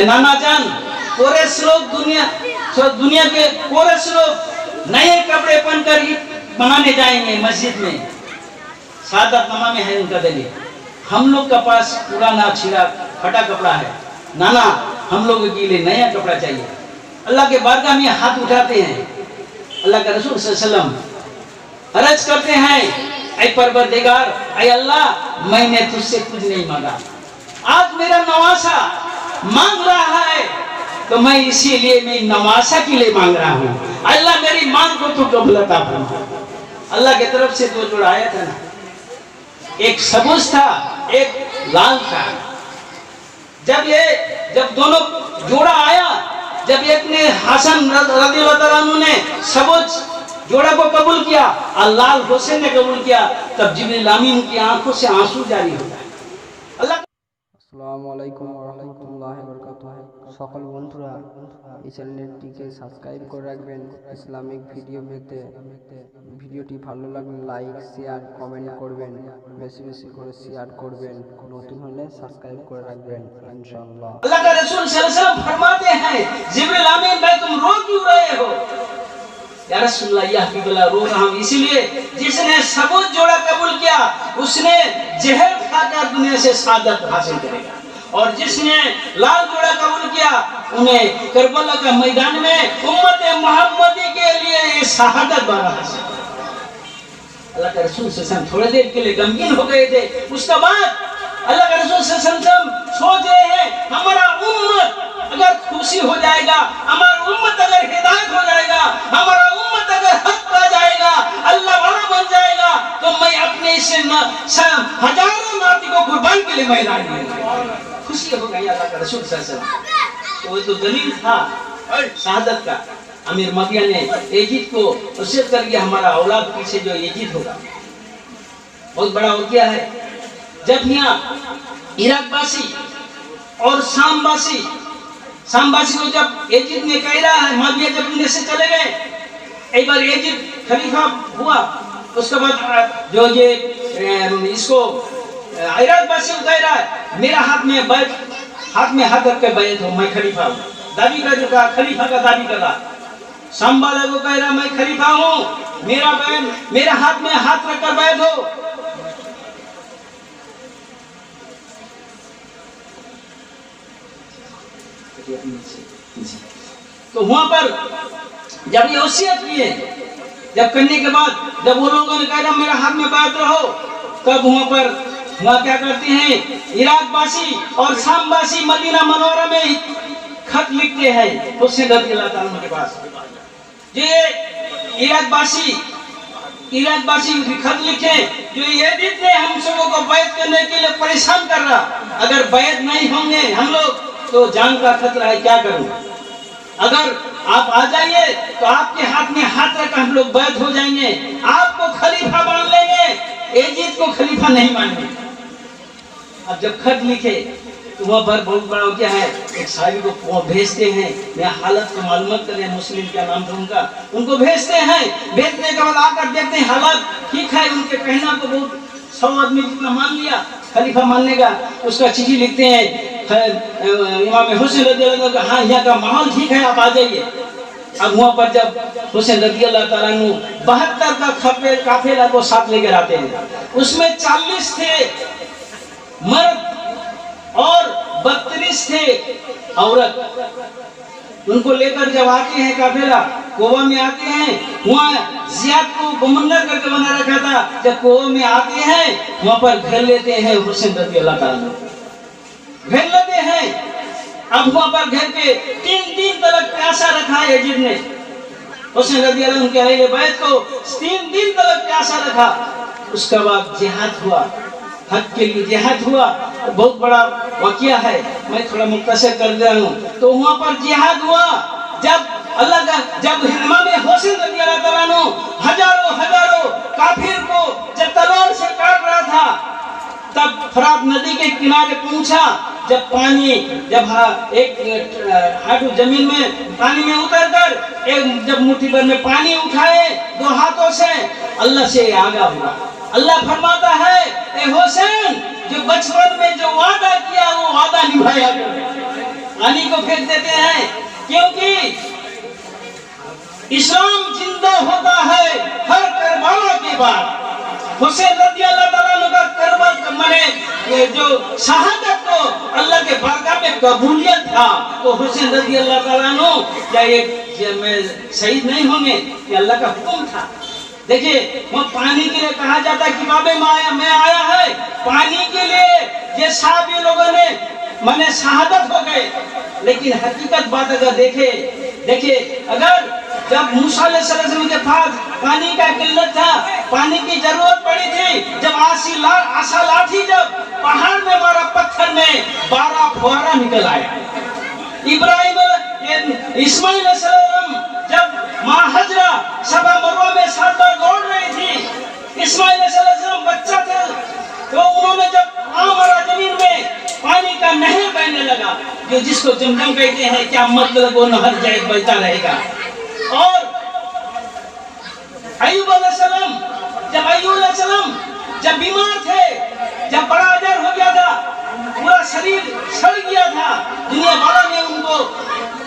नाना जान पूरे श्लोक दुनिया के पूरे श्लोक नए कपड़े पहनकर ही बनाने जाएंगे मस्जिद में। सादत नमा में है उनका दलील। हम लोग का पास पुराना छिड़ा फटा कपड़ा है। नाना हम लोगों के लिए नया कपड़ा चाहिए। अल्लाह के बारगाह में हाथ उठाते हैं। अल्लाह का रसूल सल्लल्लाहु अलैहि वसल्लम अर्ज करते हैं, ऐ परवरदिगार, ऐ अल्लाह, मैंने तुझसे कुछ नहीं मांगा, आज मेरा नवासा मांग रहा है तो मैं इसीलिए मैं नवासा के लिए मांग रहा हूँ। अल्लाह मेरी मांग को तू कबूल अता फरमा। अल्लाह की तरफ से दो जोड़ा आया था ना, एक सबूज था एक लाल था। जब दोनों जोड़ा आया, जब एक ने हसन रज़ियल्लाहु ताला अन्हु ने सबूज जोड़ा को कबूल किया और लाल हुसैन ने कबूल किया, तब जिब्रील अमीन की आंखों से आंसू जारी हो गए। अल्लाह আসসালামু আলাইকুম ওয়া রাহমাতুল্লাহি ওয়া বারাকাতুহু। সকল বন্ধুরা এই চ্যানেলটিকে সাবস্ক্রাইব করে রাখবেন ইসলামিক ভিডিও পেতে। ভিডিওটি ভালো লাগলে লাইক শেয়ার কমেন্ট করবেন, বেশি বেশি করে শেয়ার করবেন, নতুন হলে সাবস্ক্রাইব করে রাখবেন ইনশাআল্লাহ। अल्लाह का रसूल सल्लल्लाहु अलैहि वसल्लम फरमाते हैं, जिब्रील अमीन भाई तुम रो क्यों रहे हो? या रसूलल्लाह या हबीबल्लाह, रो रहा हूं इसलिए जिसने सबूत जोड़ा कबूल किया उसने जहर खाकर दुनिया से सादत हासिल करेगा, और जिसने लाल जोड़ा कबूल किया उन्हें करबला का मैदान में उम्मत मोहम्मदी के लिए ये शहादत बना हासिल। अल्लाह के रसूल सल्लल्लाहु अलैहि वसल्लम थोड़ी देर के लिए गमगीन हो गए थे। उसके बाद अल्लाह के रसूल सल्लल्लाहु अलैहि वसल्लम सोच रहे हैं, हमारा उम्मत अगर खुशी हो जाएगा, हमारा उम्मत अगर हिदायत हो जाएगा, हमारा उम्मत अगर हक पा जाएगा, अल्लाह वाला बन जाएगा, तो मैं अपने इससे हजारों नाती को कुर्बान के लिए मैदान में खुशी हो गई। अल्लाह का रसूल सल्लल्लाहु अलैहि वसल्लम तो वो तो दलील था शहादत का। अमीर मदिया ने यजीद को वसीयत कर दिया, हमारा औलाद पीछे जो यजीद होगा। बहुत बड़ा वाक़या है। जब यहाँ इराक वासी और शाम वासी को जब यजीद ने कह रहा है, मदिया जब दुनिया से चले गए, एक बार यजीद खलीफा हुआ, उसके बाद जो ये इसको इराक वासी को कह रहा है, मेरा हाथ में हाथ रख के बैठ हो, मैं खलीफा हूँ। दादी का जो कहा खलीफा का दादी कर रहा। शाम वाले को कह रहा मैं खलीफा हूँ, मेरा हाथ में हाथ रख कर बैठो। तो वहां पर जब ये वसीयत किए, जब करने के बाद जब वो लोगों ने कहा मेरा हाथ में बैठ रहो, तब वहां क्या करते हैं, इराक वासी और शाम वासी मदीना मनोरा में खत लिखते हैं हुसैन रज़ियल्लाहु ताला अन्हु के पास। ये इराक वासी खत लिखे, जो यजीद ने हम सबों को बैत करने के लिए परेशान कर रहा, अगर बैत नहीं होंगे हम लोग तो जान का खतरा है, क्या करूं? अगर आप आ जाइए तो आपके हाथ में हाथ रख हम लोग बैत हो जाएंगे, आपको खलीफा मान लेंगे, यजीद को खलीफा नहीं मानेंगे। अब जब खत लिखे तो वहाँ पर बहुत बड़ा क्या है, एक साहबी को भेजते हैं, मैं हालत को मालूम करें, मुस्लिम क्या नाम था उनको भेजते हैं। भेजने के बाद आकर देखते हैं हालत ठीक है, उनके कहना को बहुत 100 आदमी जितना मान लिया खलीफा मानने का, उसका चिट्ठी लिखते हैं इमाम हुसैन रज़ियल्लाहु ताला, हाँ यहाँ का माहौल ठीक है, आप आ जाइए। अब वहाँ पर जब हुसैन रज़ियल्लाहु ताला अन्हु 72 का काफिला को साथ लेकर आते हैं, उसमें 40 थे मर्द और 32 थे औरत। उनको लेकर जब आते हैं काफिला, कोबा में आते हैं, वहाँ जियाद को बमंदर करके बना रखा था। जब कोबा में आते हैं वहाँ पर घेर लेते हैं हुसैन रज़ियल्लाहु ताला, घेर लेते हैं। अब वहाँ पर घेर के 3 दिन तक प्यासा रखा है यजीद ने हुसैन रज़ियल्लाहु के अहले बैत को, 3 दिन तक प्यासा रखा। उसके बाद जिहाद हुआ, हक के लिए जिहाद हुआ। बहुत बड़ा वाक़या है, मैं थोड़ा मुख्तसर कर दे रहा हूँ। तो वहाँ पर जिहाद हुआ, जब इमाम हुसैन रज़ियल्लाहु ताला अन्हु हजारों काफिर को जब तलवार से काट रहा था, तब फरात नदी के किनारे पहुंचा। जब एक हाथों जमीन में पानी में उतरकर जब मुट्ठी भर में पानी उठाए 2 हाथों से, अल्लाह से आगा हुआ। अल्लाह फरमाता है, ए हुसैन, जो बचपन में जो वादा किया वो वादा निभाया कर। पानी को फेंक देते हैं, क्योंकि इस्लाम जिंदा होता है हर करबला के बाद। हुसैन रज़ी अल्लाह ताला अन्हु का करबला माने जो शहादत को अल्लाह के बारगाह में कबूलियत था, तो हुसैन रज़ी अल्लाह ताला अन्हु क्या ये शहीद नहीं होंगे? ये अल्लाह का हुक्म था। देखिए वो पानी के लिए कहा जाता है कि बाबे में आया है पानी के लिए, ये सहाबी लोगों ने माने शहादत हो गए। लेकिन हकीकत बात अगर देखिए अगर जब मूसा अलैहिस्सलाम के पास पानी का किल्लत था, पानी की जरूरत पड़ी थी, जब आसा लाठी जब पहाड़ में मारा, पत्थर में 12 फुहारा निकल आया। इस्माइल अलैहिस्सलाम जब माँ हजरा सफा मरवा में 7 बार दौड़ रही थी, इस्माइल अलैहिस्सलाम बच्चा था, तो उन्होंने जब पाँव मारा जमीन में, पानी का नहर बहने लगा, जो जिसको जमजम कहते हैं, क्या मतलब वो नहर जाए बहता रहेगा। और अय्यूब अलैहिस्सलाम जब बीमार थे, जब बड़ा अजर हो गया था, पूरा शरीर सड़ गया था, दुनिया वाला ने उनको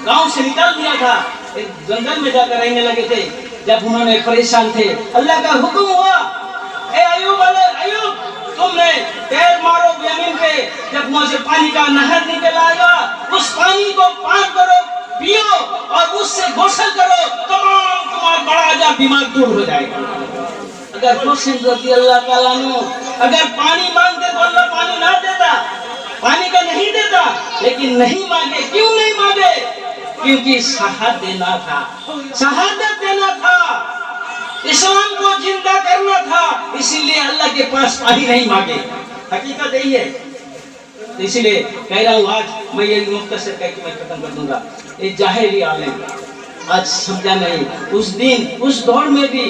गांव से निकाल दिया था, एक जंगल में जाकर रहने लगे थे। जब उन्होंने परेशान थे, अल्लाह का हुक्म हुआ, ए अय्यूब तुमने पैर मारो जमीन पे, जब मुंह से पानी का नहर निकल आएगा, उस पानी को पान करो, पियो और उससे गोसल करो, तुम्हारा बड़ा अजर बीमार दूर हो जाएगा। अगर हुसैन रज़ी अल्लाह ताला अन्हु अगर पानी मांगते तो अल्लाह पानी ना देता, पानी का नहीं देता, लेकिन नहीं मांगे। क्यों नहीं मांगे? क्योंकि शहादत देना था, इस्लाम को जिंदा करना था, इसीलिए अल्लाह के पास पानी नहीं मांगे। हकीकत यही है। इसलिए कह रहा हूँ, आज मैं ये मुख्तसर कह के मैं खत्म कर दूंगा। ये जाहिली आलिम आज समझा नहीं, उस दिन उस दौर में भी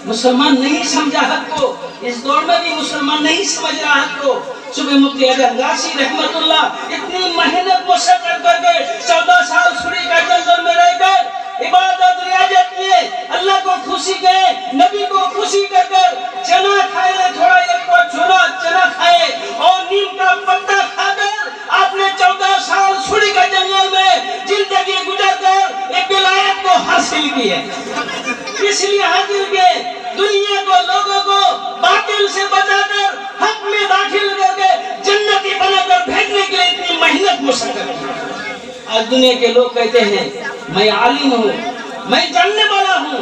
मुसलमान नहीं समझा हक को, इस दौर में भी मुसलमान नहीं समझ रहा हक को। सुबह मुफ्ती अजहर गासी रहमतुल्लाह इतनी मेहनत मशक्कत करके 14 साल सूरी का जंगल में रहकर इबादत रियाजत किए, अल्लाह को खुशी गए, नबी को खुशी कर चना खाए, थोड़ा एक छोला चना खाए और नीम का पत्ता खाकर आपने 14 साल सूरी का जंगल में जिंदगी गुजार कर एक विलायत को हासिल की है। इसलिए हासिल किए, दुनिया को लोगों को बातिल से बचाकर हक में दाखिल करके जन्नती बनाकर भेजने के लिए इतनी मेहनत मुशक्कत की। आज दुनिया के लोग कहते हैं मैं आलिम हूँ, मैं जानने वाला हूँ।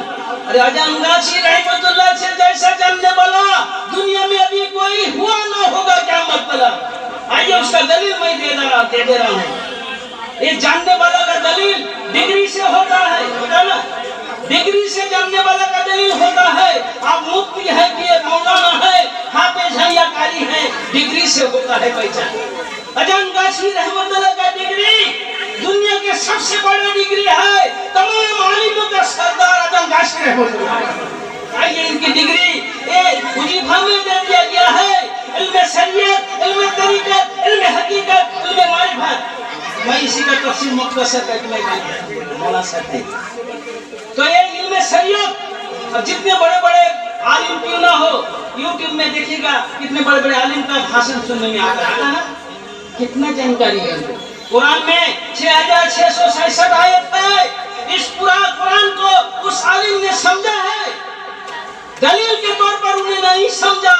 अरे अजान गाची रहमतुल्लाह से जैसा जानने वाला दुनिया में अभी कोई हुआ ना होगा, क्या मतलब। आइए उसका दलील मैं दे रहा हूँ। ये जानने वाला का दलील डिग्री से होता है ना, डिग्री से जानने वाला का दलील होता है। आप मुफ्ती है कि ये मौलाना है, हाफिज है या कारी है, डिग्री से होता है पहचान। अजान गाची रहमतुल्लाह का डिग्री दुनिया के सबसे बड़ी डिग्री है, तमाम आलिमों का सरदार अजान गाची रहमतुल्लाह। आइए इनकी डिग्री वजीफा में दे दिया गया है, इल्म शरीयत, इल्म तरीकत, इल्म हकीकत, इल्म मारिफत। मैं इसी का तफसील मुख्तसर करके मैं मौला सकते हैं। तो ये इल्म शरीयत, अब जितने बड़े बड़े आलिम क्यों ना हो, यूट्यूब में देखिएगा कितने बड़े बड़े आलिम का भाषण सुनने में आता है ना, कितना जानकारी है। कुरान में 6667 आयत है, इस पूरा कुरान को उस आलिम ने समझा है, दलील के तौर पर उन्हें नहीं समझा,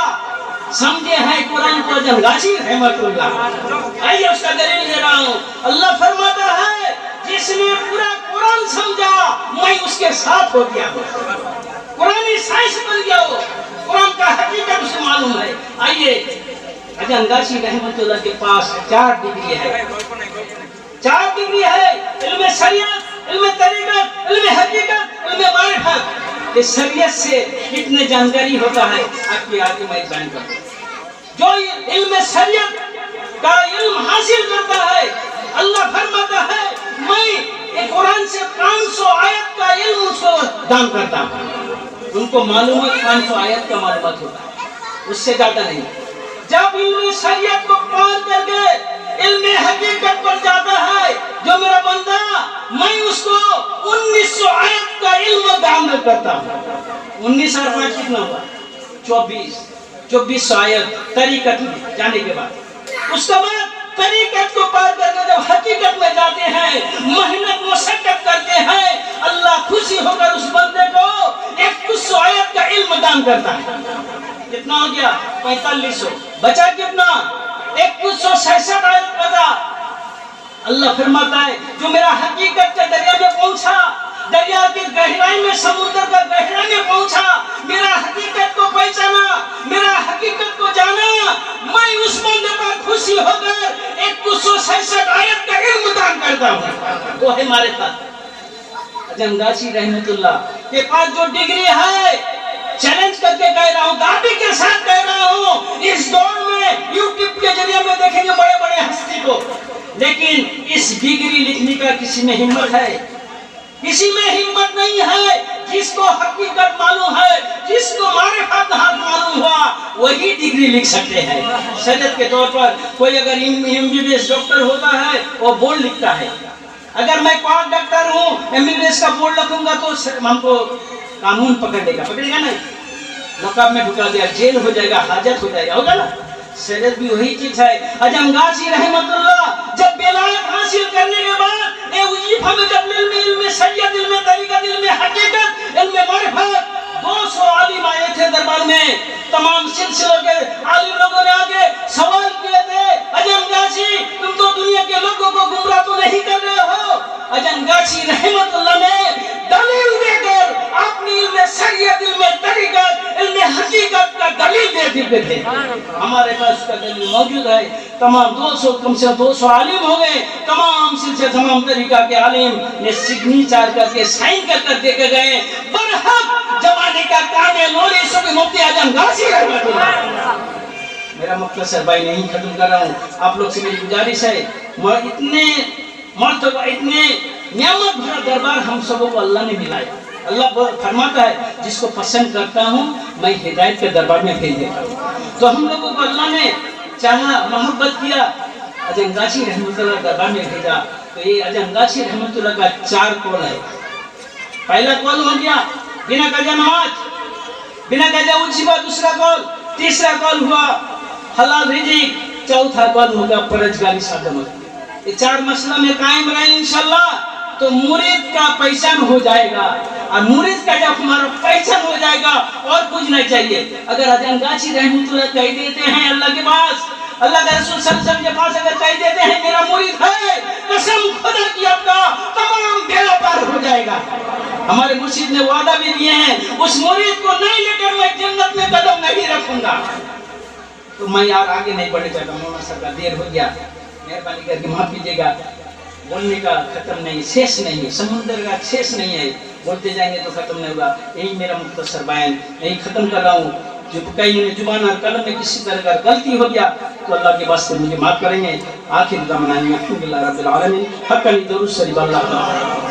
समझे हैं कुरान को अजान गाची रहमतुल्लाह। आइए उसका दलील दे रहा हूँ। अल्लाह फरमाता है जिसने पूरा कुरान समझा मैं उसके साथ हो गया हूँ, कुरानी साइंस बन गया हो, कुरान का हकीकत उसे मालूम है। आइए अजान गाची रहमतुल्लाह के पास 4 डिग्री है, 4 डिग्री है, इल्म शरीयत, इल्म तरीकत, इल्म हकीकत, इल्म मारिफत। इस शरीयत से कितने जानकारी होता है आपके आगे मैं बयान करूं। जो इल्म शरीयत का इल्म हासिल करता है, अल्लाह फरमाता है मैं कुरान से 500 आयत का इल्म उसको दान करता हूं। उनको मालूम है 500 आयत का मालूमात होता है, उससे ज्यादा नहीं। जब इल्म शरीयत को पार करके इल्म हकीकत पर जाता है जो मेरा बंदा, मैं उसको 1900 आयत का इल्म दान करता हूँ। 19 और 5 कितना हुआ? 2400 आयत तरीकत में जाने के बाद। उसके बाद तरीकत को पार करके जब हकीकत में जाते हैं, मेहनत मशक्कत करते हैं, अल्लाह खुशी होकर उस बंदे को 100 आयत का इल्म दान करता है। कितना हो गया? 4500। बचा कितना? 166 आयत बचा। अल्लाह फरमाता है जो मेरा हकीकत के दरिया में पहुंचा, दरिया की गहराई में, समुद्र का गहराई में पहुंचा, मेरा हकीकत को पहचाना, मेरा हकीकत को जाना, मैं उस बंदे पर खुशी होकर 166 आयत का इल्म दान करता हूँ। वो है हमारे साथ अजम गाची रहमतुल्लाह के पास जो डिग्री है, चैलेंज करके कह रहा हूँ, दाबी के साथ कह रहा हूँ, इस दौर में यूट्यूब के जरिए में देखेंगे बड़े बड़े हस्ती को, लेकिन इस डिग्री लिखने का किसी में हिम्मत है? किसी में हिम्मत नहीं है। जिसको हकीकत मालूम है, जिसको मारिफत मालूम हुआ, वही डिग्री लिख सकते हैं। शरीयत के तौर पर कोई अगर MBBS डॉक्टर होता है, वो बोर्ड लिखता है। अगर मैं क्वाक डॉक्टर हूँ, MBBS का बोर्ड लिखूंगा तो हमको कानून पकड़ेगा नहीं, लकब में ढुका दिया, जेल हो जाएगा, हाजत हो जाएगा, होगा ना। शरीयत भी वही चीज है। अजम गाची रहमतुल्लाह जब बेलायत हासिल करने के बाद ए वजीफा में जब इल्म शरीयत, इल्म तरीकत, इल्म हकीकत, इल्म मारिफत 200 आलिम आए थे दरबार में। तमाम सिलसिलों के आलिम लोगों ने आगे सवाल किए थे, अजम गाची तुम तो दुनिया के लोगों को गुमराह तो नहीं कर रहे हो? अजम गाची रहमतुल्लाह ने दलील देकर अपनी इल्म शरीयत, इल्म तरीकत, इल्म हकीकत का दलील दे दिए थे। हमारे पास उसका दलील मौजूद है। तमाम 200 कम से 200 आलिम हो गए, तमाम सिलसिले, तमाम तरीका के आलिम ने सिग्नेचर करके साइन कर देके गए। बरहक जमाने का कामिल नूरी सुबह मुफ्ती आजम गाजी रहमतुल्लाह। मेरा मुख्तसर भाई नहीं खत्म कर रहा हूँ, आप लोग से मेरी गुजारिश है, इतने मर्तबा, इतने नियामत भरा दरबार हम सबों को अल्लाह ने मिलाया। अल्लाह फरमाता है जिसको पसंद करता हूँ मैं हिदायत के दरबार में भेज देता हूँ। तो हम लोगों को अल्लाह ने चाहा, मोहब्बत किया, अजम गाची रहमतुल्लाह दरबार में भेजा। तो ये अजम गाची रहमतुल्लाह का 4 कॉल है। पहला कॉल हो गया बिना कजा नमाज, बिना कजा उजीबा, दूसरा कॉल, तीसरा कॉल हुआ हलाल रिज़िक, चौथा कॉल होगा परहेज़गारी साधमत। ये 4 मसला में कायम रहे इंशाल्लाह तो मुरीद का पहचान हो जाएगा। और मुरीद का जब हमारा पहचान हो जाएगा और कुछ नहीं चाहिए। अगर अजम गाची रहमतुल्लाह कह देते हैं अल्लाह के पास, अल्लाह के रसूल सल्लल्लाहु अलैहि वसल्लम के पास अगर कह देते हैं मेरा मुरीद है, कसम खुदा की आपका तमाम बेड़ा पार हो जाएगा। हमारे मुर्शिद ने वादा भी दिए हैं, उस मुरीद को नहीं लेकर मैं जन्नत में कदम नहीं रखूंगा। तो मैं यार आगे नहीं बढ़े चाहता, मौलाना साहब का देर हो गया, मेहरबानी करके माफ कीजिएगा। बोलने का खत्म नहीं, शेष नहीं है, समुद्र का शेष नहीं है, बोलते जाएंगे तो खत्म नहीं होगा। यही मेरा मुख्तसर बयान, यही खत्म कर रहा हूँ। जो कहीं जुबान और कलम में किसी तरह का गलती हो गया तो अल्लाह के वास्ते मुझे माफ करेंगे। आखिर दामना अल्हम्दुलिल्लाह रब्बिल आलमीन। हक़्क़न दुरूद शरीफ अल्लाह।